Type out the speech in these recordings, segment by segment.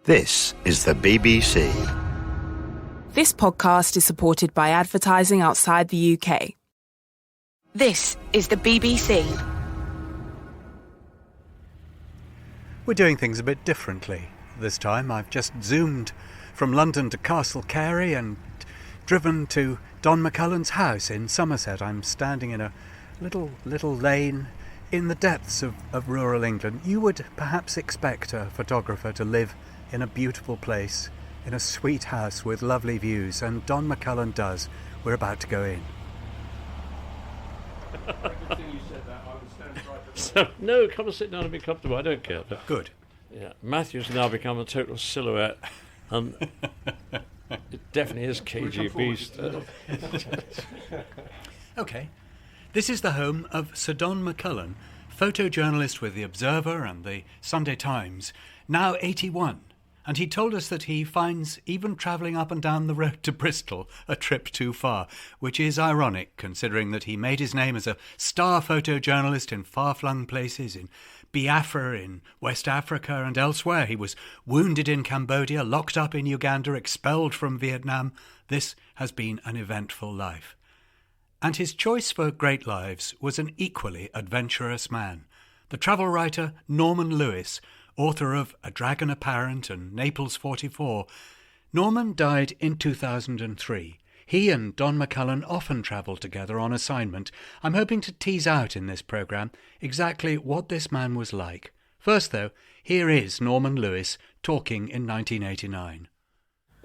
This is the BBC. This podcast is supported by advertising outside the UK. This is the BBC. We're doing things a bit differently this time. I've just zoomed from London to Castle Carey and driven to DonMcCullin's house in Somerset. I'm standing in a little lane in the depths of rural England. You would perhaps expect a photographer to live in a beautiful place, in a sweet house with lovely views, and DonMcCullin does. We're about to go in. No, come and sit down and be comfortable. I don't care. Good. Yeah, Matthew's now become a total silhouette, and it definitely is KG Beast. Okay. This is the home of Sir DonMcCullin, photojournalist with The Observer and the Sunday Times, now 81. And he told us that he finds even travelling up and down the road to Bristol a trip too far, which is ironic considering that he made his name as a star photojournalist in far-flung places, in Biafra, in West Africa and elsewhere. He was wounded in Cambodia, locked up in Uganda, expelled from Vietnam. This has been an eventful life. And his choice for GreatLives was an equally adventurous man. The travel writer Norman Lewis, author of A Dragon Apparent and Naples 44. Norman died in 2003. He and DonMcCullin often travelled together on assignment. I'm hoping to tease out in this programme exactly what this man was like. First, though, here is Norman Lewis talking in 1989.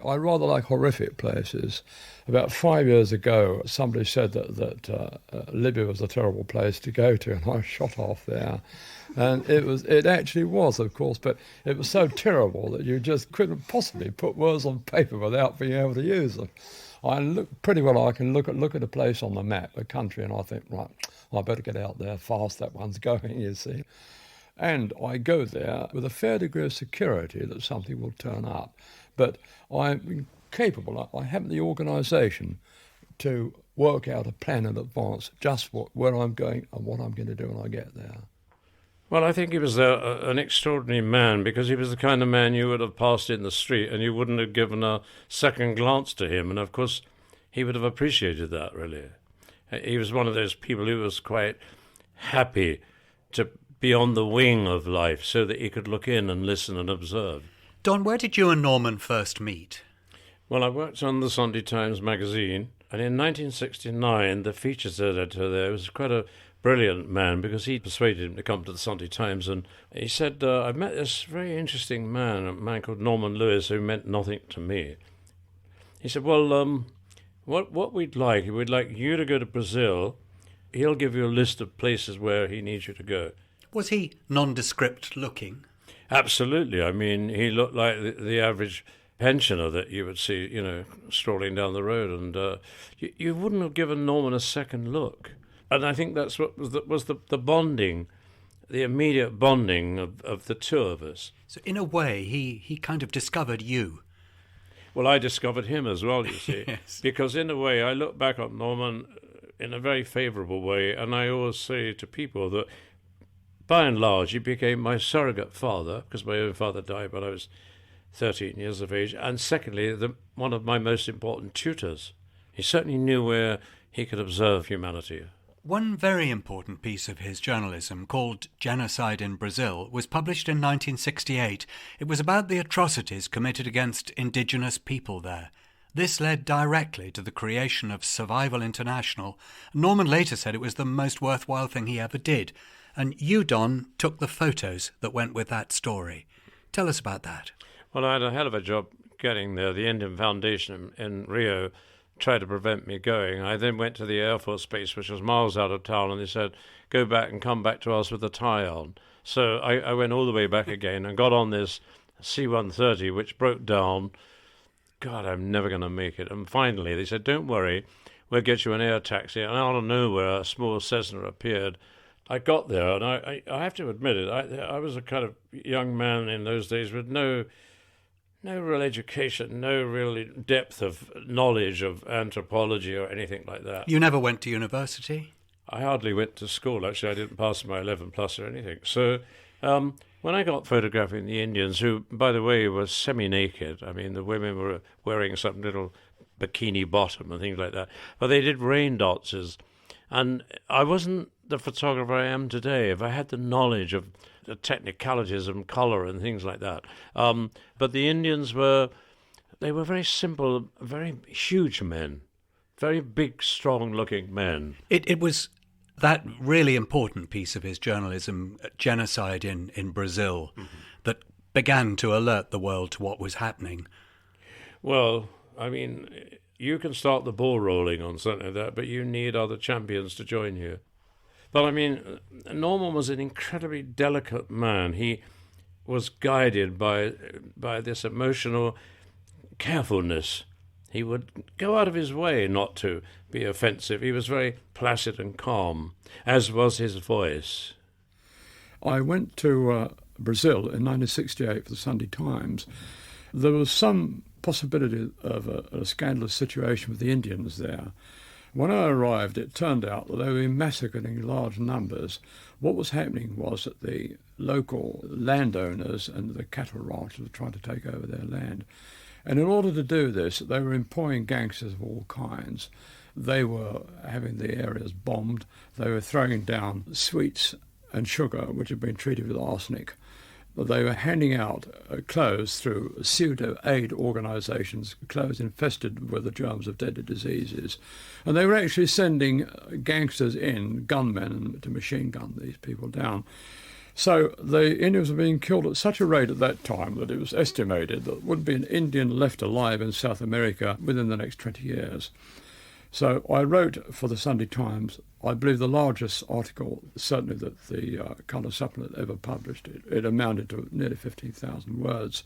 I rather like horrific places. About 5 years ago, somebody said that Libya was a terrible place to go to, and I shot off there. And it actually was, of course, but it was so terrible that you just couldn't possibly put words on paper without being able to use them. I look pretty well. I can look at a place on the map, a country, and I think, right, I better get out there fast. That one's going, you see. And I go there with a fair degree of security that something will turn up. But I'm capable, I have the organisation to work out a plan in advance, just where I'm going and what I'm going to do when I get there. Well, I think he was an extraordinary man, because he was the kind of man you would have passed in the street and you wouldn't have given a second glance to him. And, of course, he would have appreciated that, really. He was one of those people who was quite happy to be on the wing of life so that he could look in and listen and observe. Don, where did you and Norman first meet? Well, I worked on the Sunday Times magazine, and in 1969, the features editor there was quite a brilliant man, because he persuaded him to come to the Sunday Times, and he said, I've met this very interesting man, a man called Norman Lewis, who meant nothing to me. He said, well, what we'd like you to go to Brazil. He'll give you a list of places where he needs you to go. Was he nondescript looking? Absolutely. I mean, he looked like the average pensioner that you would see, strolling down the road, and you wouldn't have given Norman a second look. And I think that's what was the bonding, the immediate bonding of the two of us. So in a way, he kind of discovered you. Well, I discovered him as well, you see. Yes. Because in a way, I look back on Norman in a very favourable way, and I always say to people that by and large, he became my surrogate father, because my own father died when I was 13 years of age. And secondly, one of my most important tutors. He certainly knew where he could observe humanity. One very important piece of his journalism, called Genocide in Brazil, was published in 1968. It was about the atrocities committed against indigenous people there. This led directly to the creation of Survival International. Norman later said it was the most worthwhile thing he ever did. And you, Don, took the photos that went with that story. Tell us about that. Well, I had a hell of a job getting there. The Indian Foundation in Rio tried to prevent me going. I then went to the Air Force Base, which was miles out of town, and they said, go back and come back to us with a tie on. So I went all the way back again and got on this C-130, which broke down. God, I'm never going to make it. And finally, they said, don't worry, we'll get you an air taxi. And out of nowhere, a small Cessna appeared. I got there, and I have to admit it, I was a kind of young man in those days with no real education, no real depth of knowledge of anthropology or anything like that. You never went to university? I hardly went to school, actually. I didn't pass my 11 plus or anything. So When I got photographing the Indians, who, by the way, were semi-naked, I mean, the women were wearing some little bikini bottom and things like that, but they did rain dances. And I wasn't the photographer I am today if I had the knowledge of the technicalities of colour and things like that. But the Indians were very simple, very huge men, very big, strong-looking men. It was that really important piece of his journalism, genocide in Brazil, that began to alert the world to what was happening. Well, I mean, you can start the ball rolling on something like that, but you need other champions to join you. But I mean, Norman was an incredibly delicate man. He was guided by this emotional carefulness. He would go out of his way not to be offensive. He was very placid and calm, as was his voice. I went to Brazil in 1968 for the Sunday Times. There was some possibility of a scandalous situation with the Indians there. When I arrived, it turned out that they were massacred in large numbers. What was happening was that the local landowners and the cattle ranchers were trying to take over their land. And in order to do this, they were employing gangsters of all kinds. They were having the areas bombed. They were throwing down sweets and sugar, which had been treated with arsenic. They were handing out clothes through pseudo-aid organisations, clothes infested with the germs of deadly diseases. And they were actually sending gangsters in, gunmen, to machine gun these people down. So the Indians were being killed at such a rate at that time that it was estimated that there wouldn't be an Indian left alive in South America within the next 20 years. So I wrote for the Sunday Times, I believe the largest article, certainly that the Colour Supplement ever published. It amounted to nearly 15,000 words.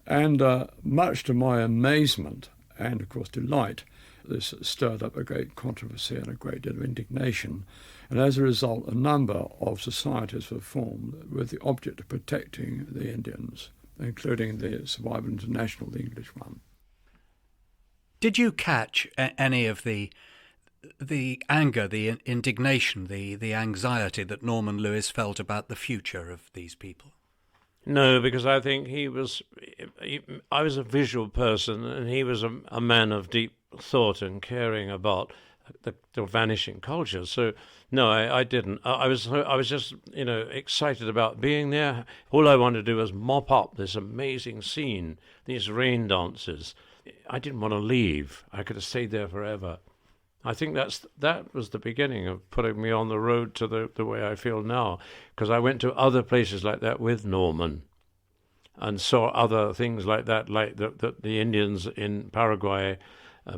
And much to my amazement and, of course, delight, this stirred up a great controversy and a great deal of indignation. And as a result, a number of societies were formed with the object of protecting the Indians, including the Survival International, the English one. Did you catch any of the anger, the indignation, the anxiety that Norman Lewis felt about the future of these people? No, because I think I was a visual person, and he was a man of deep thought and caring about the vanishing culture. So no, I didn't. I was just excited about being there. All I wanted to do was mop up this amazing scene, these rain dances. I didn't want to leave. I could have stayed there forever. I think that was the beginning of putting me on the road to the way I feel now, because I went to other places like that with Norman and saw other things like that, like the Indians in Paraguay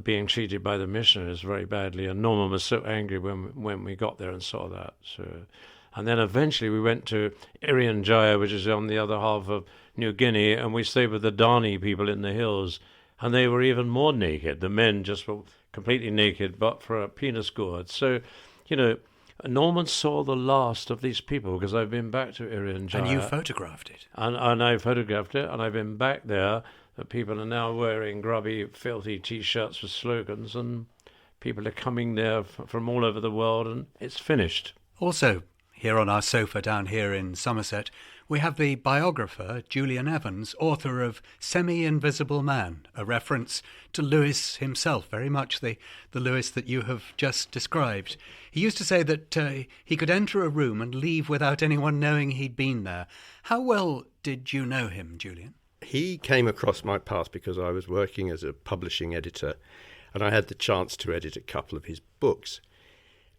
being treated by the missionaries very badly, and Norman was so angry when we got there and saw that. And then eventually we went to Irian Jaya, which is on the other half of New Guinea, and we stayed with the Dani people in the hills, and they were even more naked. The men just were completely naked, but for a penis gourd. So, Norman saw the last of these people, because I've been back to Irian Jaya. And you photographed it. And I photographed it, and I've been back there. The people are now wearing grubby, filthy T-shirts with slogans, and people are coming there from all over the world, and it's finished. Also, here on our sofa down here in Somerset, we have the biographer, Julian Evans, author of Semi-Invisible Man, a reference to Lewis himself, very much the Lewis that you have just described. He used to say that he could enter a room and leave without anyone knowing he'd been there. How well did you know him, Julian? He came across my path because I was working as a publishing editor, and I had the chance to edit a couple of his books.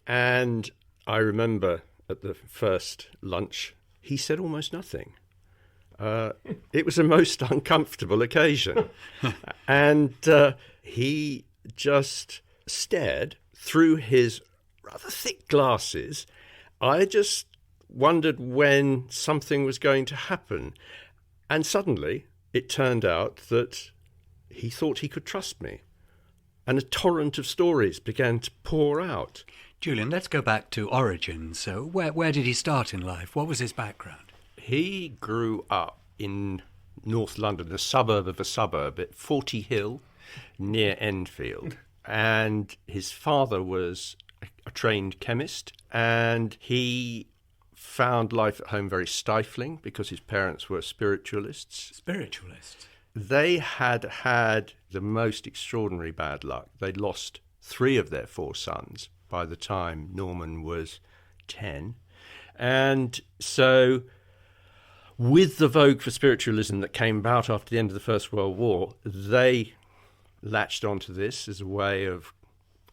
And I remember at the first lunch, he said almost nothing. It was a most uncomfortable occasion. And he just stared through his rather thick glasses. I just wondered when something was going to happen. And suddenly it turned out that he thought he could trust me. And a torrent of stories began to pour out. Julian, let's go back to origins. So where did he start in life? What was his background? He grew up in North London, a suburb of a suburb at Forty Hill, near Enfield. And his father was a trained chemist, and he found life at home very stifling because his parents were spiritualists. Spiritualists? They had the most extraordinary bad luck. They'd lost 3 of their 4 sons by the time Norman was 10. And so with the vogue for spiritualism that came about after the end of the First World War, they latched onto this as a way of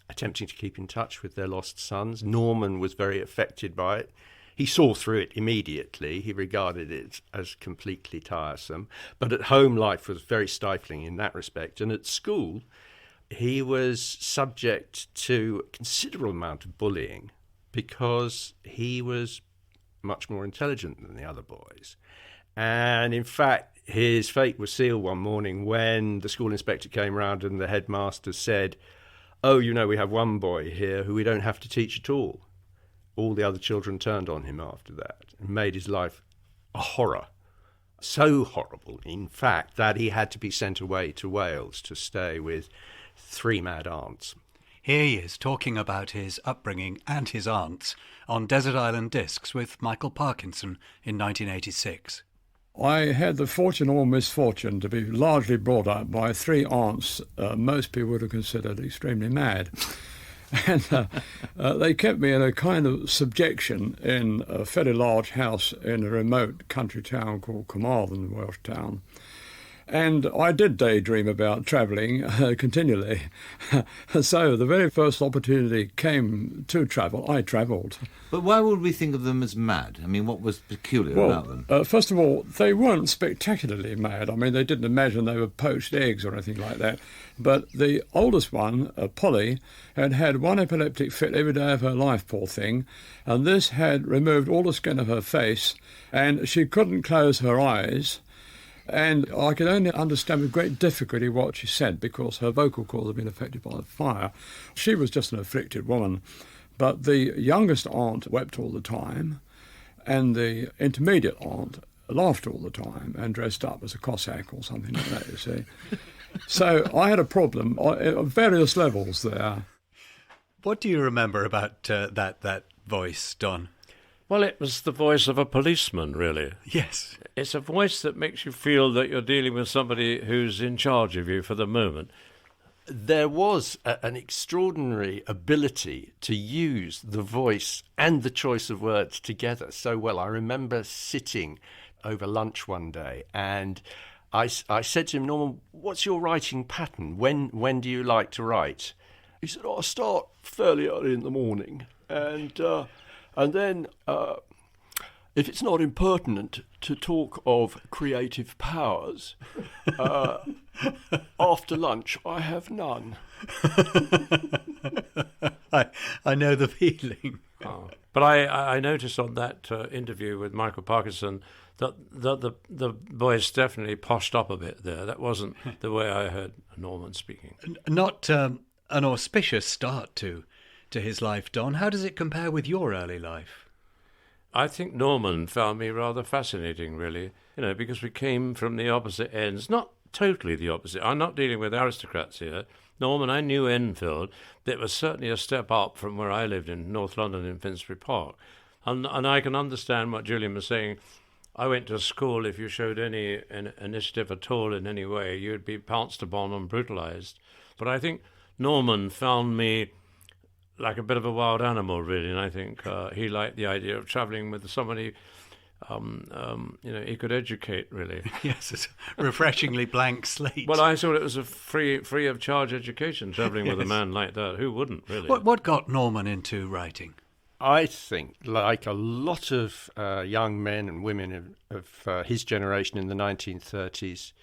attempting to keep in touch with their lost sons. Norman was very affected by it. He saw through it immediately. He regarded it as completely tiresome. But at home, life was very stifling in that respect. And at school, he was subject to a considerable amount of bullying because he was much more intelligent than the other boys. And in fact, his fate was sealed one morning when the school inspector came round and the headmaster said, "Oh, you know, we have one boy here who we don't have to teach at all." All the other children turned on him after that and made his life a horror. So horrible, in fact, that he had to be sent away to Wales to stay with 3 mad aunts. Here he is talking about his upbringing and his aunts on Desert Island Discs with Michael Parkinson in 1986. I had the fortune or misfortune to be largely brought up by 3 aunts most people would have considered extremely mad. And they kept me in a kind of subjection in a fairly large house in a remote country town called Carmarthen, a Welsh town. And I did daydream about travelling continually. So the very first opportunity came to travel. I travelled. But why would we think of them as mad? I mean, what was peculiar about them? First of all, they weren't spectacularly mad. I mean, they didn't imagine they were poached eggs or anything like that. But the oldest one, Polly, had had 1 epileptic fit every day of her life, poor thing, and this had removed all the skin of her face, and she couldn't close her eyes. And I could only understand with great difficulty what she said because her vocal cords had been affected by the fire. She was just an afflicted woman. But the youngest aunt wept all the time, and the intermediate aunt laughed all the time and dressed up as a Cossack or something like that, you see. So I had a problem at various levels there. What do you remember about that voice, Don? Well, it was the voice of a policeman, really. Yes. It's a voice that makes you feel that you're dealing with somebody who's in charge of you for the moment. There was an extraordinary ability to use the voice and the choice of words together so well. I remember sitting over lunch one day and I said to him, "Norman, what's your writing pattern? When do you like to write?" He said, "I start fairly early in the morning and then if it's not impertinent to talk of creative powers, after lunch I have none." I know the feeling. Oh. But I noticed on that interview with Michael Parkinson that the voice definitely poshed up a bit there. That wasn't the way I heard Norman speaking. Not an auspicious start to his life, Don. How does it compare with your early life? I think Norman found me rather fascinating, really, because we came from the opposite ends. Not totally the opposite. I'm not dealing with aristocrats here. Norman, I knew Enfield. That was certainly a step up from where I lived in North London in Finsbury Park. And I can understand what Julian was saying. I went to school, if you showed any initiative at all in any way, you'd be pounced upon and brutalised. But I think Norman found me like a bit of a wild animal, really, and I think he liked the idea of travelling with somebody, he could educate, really. Yes, it's a refreshingly blank slate. Well, I thought it was a free of charge education, travelling with a man like that. Who wouldn't, really? What got Norman into writing? I think, like a lot of young men and women of his generation in the 1930s,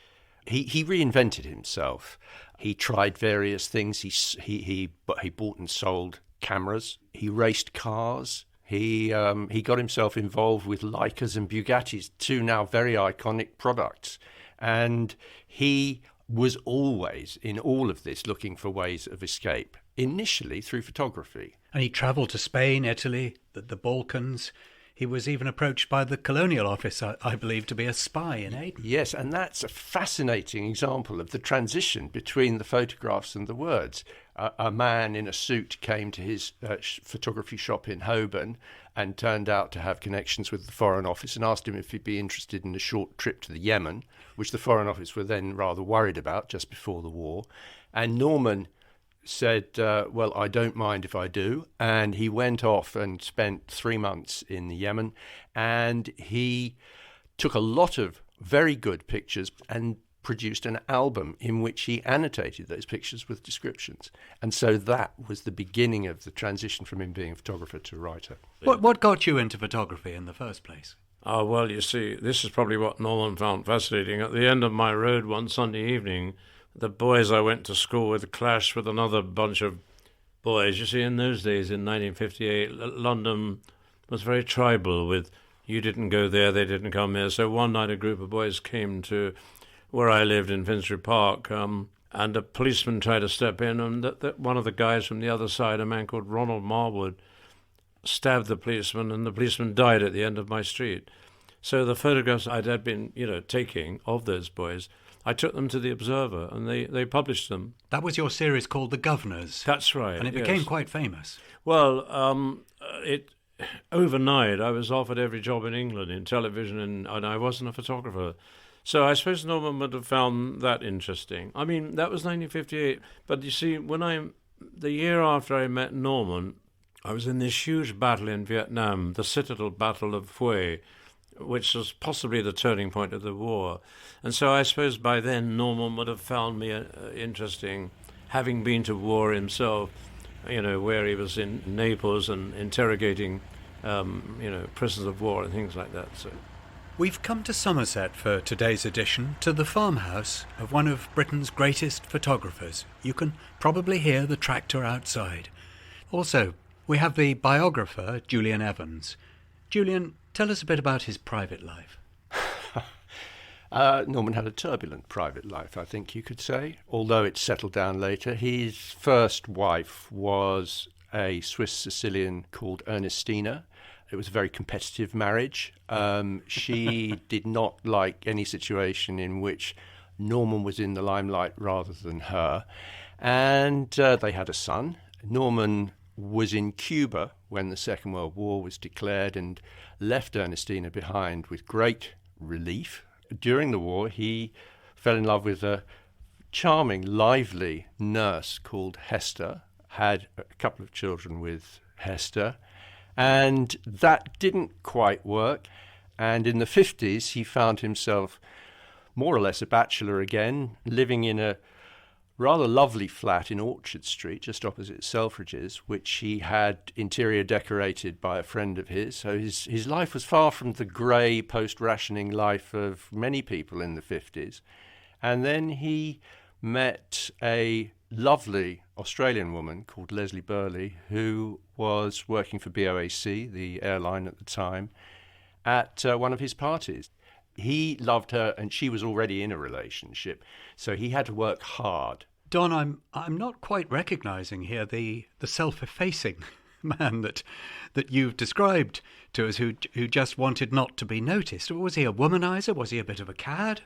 he reinvented himself. He tried various things. He bought and sold cameras. He raced cars. He got himself involved with Leicas and Bugattis, 2 now very iconic products. And he was always, in all of this, looking for ways of escape, initially through photography. And he travelled to Spain, Italy, the Balkans. He was even approached by the Colonial Office, I believe, to be a spy in Aden. Yes, and that's a fascinating example of the transition between the photographs and the words. a man in a suit came to his photography shop in Holborn and turned out to have connections with the Foreign Office and asked him if he'd be interested in a short trip to the Yemen, which the Foreign Office were then rather worried about just before the war. And Norman said, well, I don't mind if I do. And he went off and spent 3 months in the Yemen, and he took a lot of very good pictures and produced an album in which he annotated those pictures with descriptions. And so that was the beginning of the transition from him being a photographer to a writer. What got you into photography in the first place? Oh, well, you see, this is probably what Norman found fascinating. At the end of my road one Sunday evening, the boys I went to school with clashed with another bunch of boys. You see, in those days, in 1958, London was very tribal with you didn't go there, they didn't come here. So one night a group of boys came to where I lived in Finsbury Park, and a policeman tried to step in, and one of the guys from the other side, a man called Ronald Marwood, stabbed the policeman, and the policeman died at the end of my street. So the photographs I'd been, taking of those boys, I took them to the Observer, and they published them. That was your series called The Governors. That's right. And it became quite famous. Well, overnight I was offered every job in England in television, and I wasn't a photographer. So I suppose Norman would have found that interesting. I mean, that was 1958. But you see, the year after I met Norman, I was in this huge battle in Vietnam, the Citadel Battle of Hue, which was possibly the turning point of the war. And so I suppose by then Norman would have found me interesting, having been to war himself, where he was in Naples and interrogating, prisoners of war and things like that. So. We've come to Somerset for today's edition, to the farmhouse of one of Britain's greatest photographers. You can probably hear the tractor outside. Also, we have the biographer, Julian Evans. Julian, tell us a bit about his private life. Norman had a turbulent private life, I think you could say, although it settled down later. His first wife was a Swiss Sicilian called Ernestina. It was a very competitive marriage. She did not like any situation in which Norman was in the limelight rather than her. And they had a son. Norman was in Cuba when the Second World War was declared and left Ernestina behind with great relief. During the war, he fell in love with a charming, lively nurse called Hester, had a couple of children with Hester, and that didn't quite work. And in the 50s, he found himself more or less a bachelor again, living in a rather lovely flat in Orchard Street, just opposite Selfridges, which he had interior decorated by a friend of his. So his life was far from the grey post-rationing life of many people in the 50s. And then he met a lovely Australian woman called Leslie Burley, who was working for BOAC, the airline at the time, at one of his parties. He loved her, and she was already in a relationship, so he had to work hard. Don, I'm not quite recognising here the self-effacing man that you've described to us, who just wanted not to be noticed. Was he a womanizer? Was he a bit of a cad?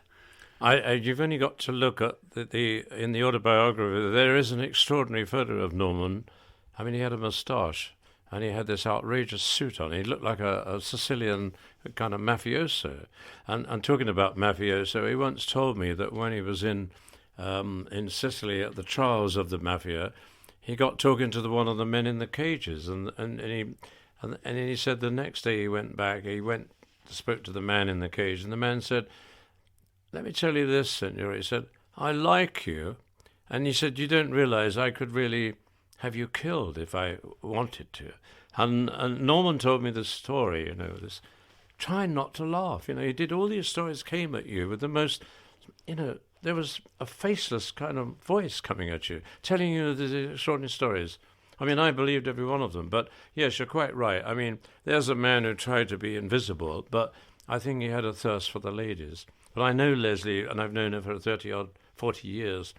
You've only got to look at in the autobiography. There is an extraordinary photo of Norman. I mean, he had a moustache, and he had this outrageous suit on. He looked like a Sicilian kind of mafioso. And talking about mafioso, he once told me that when he was in Sicily at the trials of the mafia, he got talking to one of the men in the cages, and he said the next day he went back, spoke to the man in the cage, and the man said, "Let me tell you this, senor." He said, "I like you," and he said, "You don't realize I could really have you killed if I wanted to." And Norman told me this story, this trying not to laugh. He did all these stories, came at you with the most, there was a faceless kind of voice coming at you, telling you these extraordinary stories. I mean, I believed every one of them, but yes, you're quite right. I mean, there's a man who tried to be invisible, but I think he had a thirst for the ladies. But I know Leslie, and I've known her for 40 years.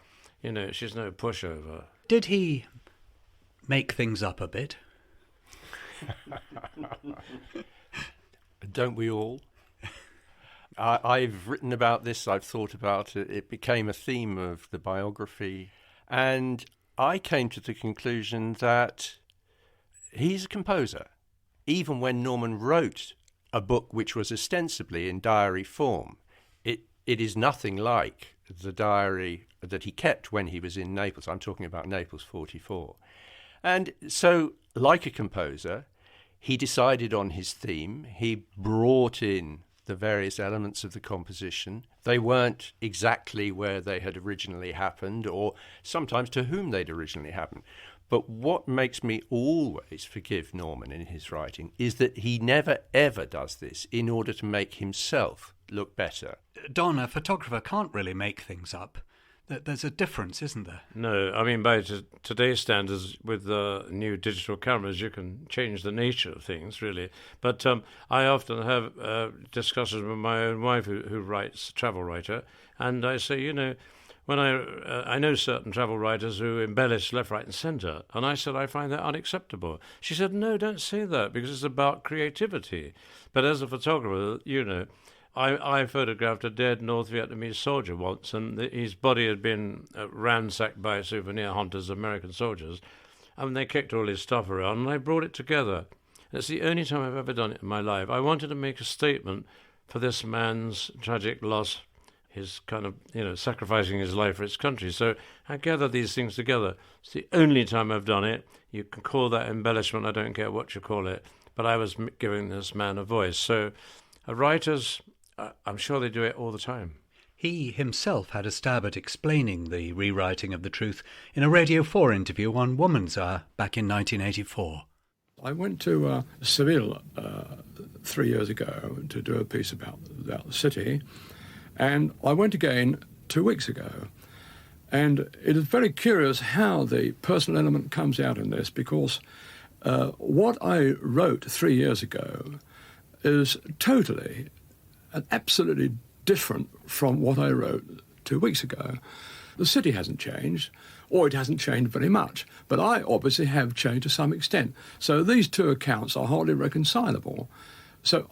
She's no pushover. Did he make things up a bit? Don't we all? I've written about this, I've thought about it. It became a theme of the biography. And I came to the conclusion that he's a composer. Even when Norman wrote a book which was ostensibly in diary form, it is nothing like the diary that he kept when he was in Naples. I'm talking about Naples 44. And so, like a composer, he decided on his theme. He brought in the various elements of the composition. They weren't exactly where they had originally happened, or sometimes to whom they'd originally happened. But what makes me always forgive Norman in his writing is that he never, ever does this in order to make himself look better. Don, a photographer can't really make things up. There's a difference, isn't there? No, I mean, by today's standards, with new digital cameras, you can change the nature of things, really. But I often have discussions with my own wife, who writes, travel writer, and I say, when I know certain travel writers who embellish left, right, and centre, and I said I find that unacceptable. She said, no, don't say that, because it's about creativity. But as a photographer, I photographed a dead North Vietnamese soldier once, and his body had been ransacked by souvenir hunters, American soldiers, and they kicked all his stuff around, and I brought it together. And it's the only time I've ever done it in my life. I wanted to make a statement for this man's tragic loss, his kind of, sacrificing his life for his country. So I gathered these things together. It's the only time I've done it. You can call that embellishment, I don't care what you call it, but I was giving this man a voice. So writers, I'm sure they do it all the time. He himself had a stab at explaining the rewriting of the truth in a Radio 4 interview on Woman's Hour back in 1984. I went to Seville 3 years ago to do a piece about the city, and I went again 2 weeks ago. And it is very curious how the personal element comes out in this, because what I wrote 3 years ago is totally and absolutely different from what I wrote 2 weeks ago. The city hasn't changed, or it hasn't changed very much, but I obviously have changed to some extent. So these two accounts are hardly reconcilable. So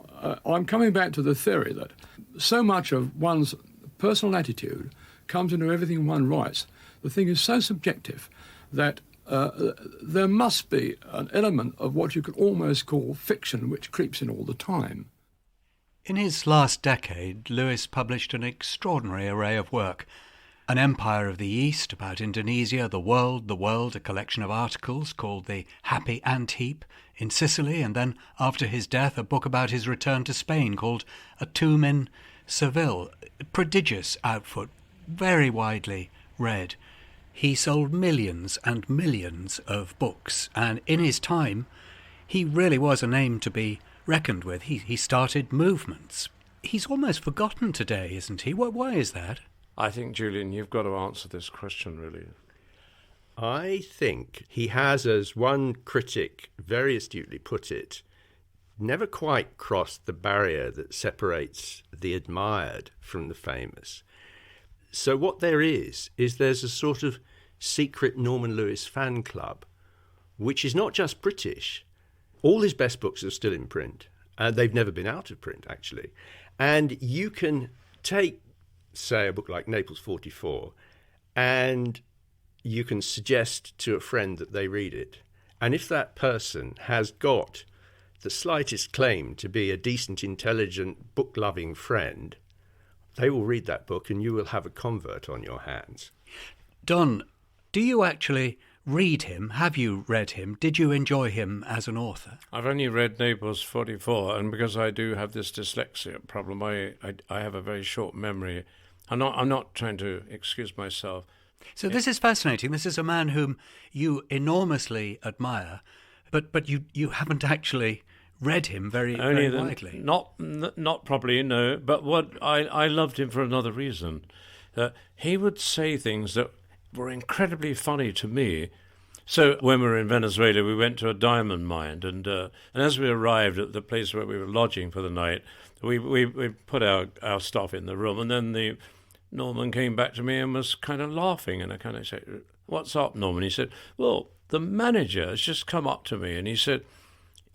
I'm coming back to the theory that so much of one's personal attitude comes into everything one writes. The thing is so subjective that there must be an element of what you could almost call fiction which creeps in all the time. In his last decade, Lewis published an extraordinary array of work. An Empire of the East about Indonesia, The World, a collection of articles called The Happy Ant Heap in Sicily, and then, after his death, a book about his return to Spain called A Tomb in Seville. Prodigious output, very widely read. He sold millions and millions of books, and in his time, he really was a name to be reckoned with. He started movements. He's almost forgotten today, isn't he? Why is that? I think, Julian, you've got to answer this question, really. I think he has, as one critic very astutely put it, never quite crossed the barrier that separates the admired from the famous. So what there is there's a sort of secret Norman Lewis fan club, which is not just British. All his best books are still in print, and they've never been out of print, actually. And you can take, say, a book like Naples 44, and you can suggest to a friend that they read it. And if that person has got the slightest claim to be a decent, intelligent, book-loving friend, they will read that book and you will have a convert on your hands. Don, do you actually read him? Have you read him? Did you enjoy him as an author? I've only read Naples 44, and because I do have this dyslexia problem, I have a very short memory. I'm not trying to excuse myself. So this is fascinating. This is a man whom you enormously admire, but you haven't actually read him very widely. Not properly, no. But what I loved him for another reason. He would say things that were incredibly funny to me. So when we were in Venezuela, we went to a diamond mine, and as we arrived at the place where we were lodging for the night, we put our stuff in the room, and then the Norman came back to me and was kind of laughing, and I kind of said, "What's up, Norman?" He said, "Well, the manager has just come up to me, and he said,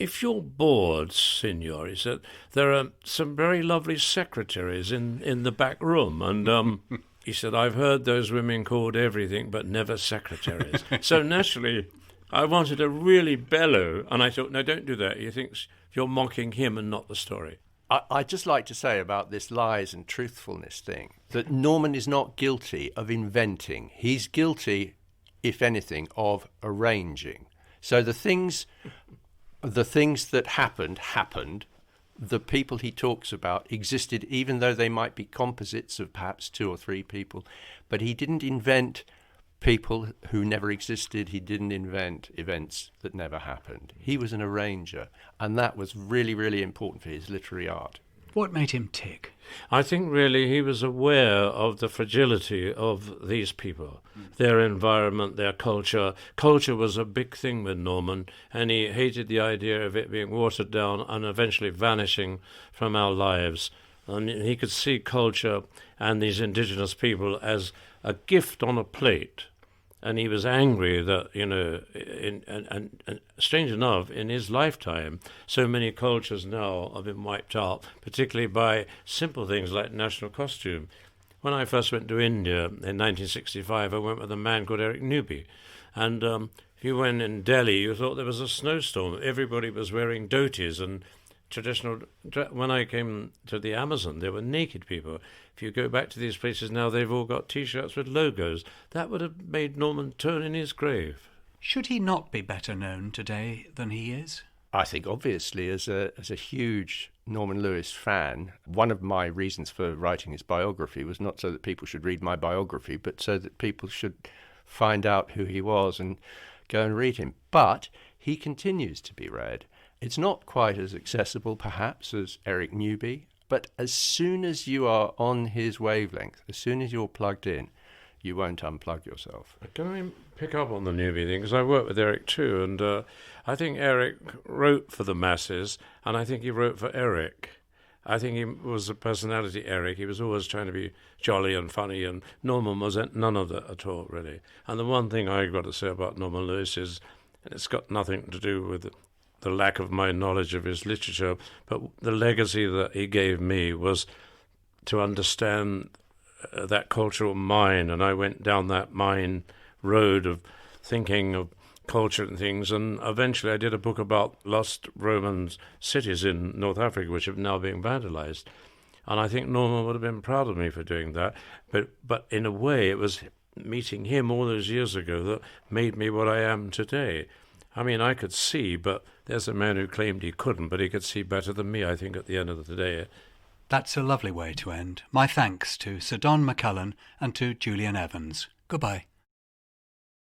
'If you're bored, Signor,' he said, 'there are some very lovely secretaries in the back room, and he said, "I've heard those women called everything but never secretaries." So naturally, I wanted to really bellow, and I thought, no, don't do that. He thinks you're mocking him and not the story. I'd just like to say about this lies and truthfulness thing that Norman is not guilty of inventing. He's guilty, if anything, of arranging. So the things that happened. The people he talks about existed, even though they might be composites of perhaps 2 or 3 people. But he didn't invent people who never existed. He didn't invent events that never happened. He was an arranger, and that was really, really important for his literary art. What made him tick? I think really he was aware of the fragility of these people, their environment, their culture. Culture was a big thing with Norman, and he hated the idea of it being watered down and eventually vanishing from our lives. And he could see culture and these indigenous people as a gift on a plate. And he was angry that, and strange enough, in his lifetime, so many cultures now have been wiped out, particularly by simple things like national costume. When I first went to India in 1965, I went with a man called Eric Newby. And if you went in Delhi, you thought there was a snowstorm. Everybody was wearing dhotis and traditional. When I came to the Amazon, there were naked people. If you go back to these places now, they've all got T-shirts with logos. That would have made Norman turn in his grave. Should he not be better known today than he is? I think, obviously, as a huge Norman Lewis fan, one of my reasons for writing his biography was not so that people should read my biography, but so that people should find out who he was and go and read him. But he continues to be read. It's not quite as accessible, perhaps, as Eric Newby, but as soon as you are on his wavelength, as soon as you're plugged in, you won't unplug yourself. Can I pick up on the Newby thing? Because I work with Eric too, and I think Eric wrote for the masses, and I think he wrote for Eric. I think he was a personality, Eric. He was always trying to be jolly and funny, and Norman was none of that at all, really. And the one thing I've got to say about Norman Lewis is, and it's got nothing to do with the lack of my knowledge of his literature, but the legacy that he gave me was to understand that cultural mine, and I went down that mine road of thinking of culture and things, and eventually I did a book about lost Roman cities in North Africa, which have now been vandalized. And I think Norman would have been proud of me for doing that, but in a way it was meeting him all those years ago that made me what I am today. I mean, I could see, but there's a man who claimed he couldn't, but he could see better than me, I think, at the end of the day. That's a lovely way to end. My thanks to Sir DonMcCullin and to Julian Evans. Goodbye.